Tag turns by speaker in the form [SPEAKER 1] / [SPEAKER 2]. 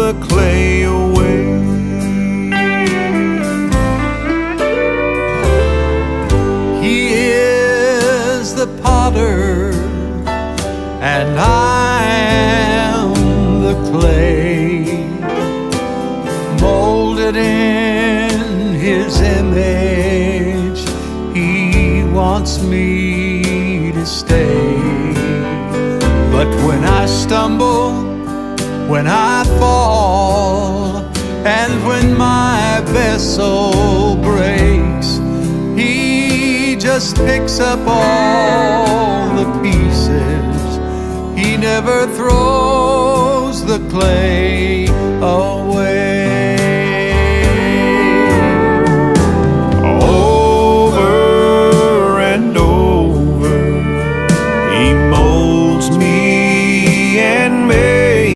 [SPEAKER 1] the clay away. He is the potter, and I am the clay, molded in His image. He wants me to stay. But when I stumble, when I fall, and when my vessel breaks, He just picks up all the pieces. He never throws the clay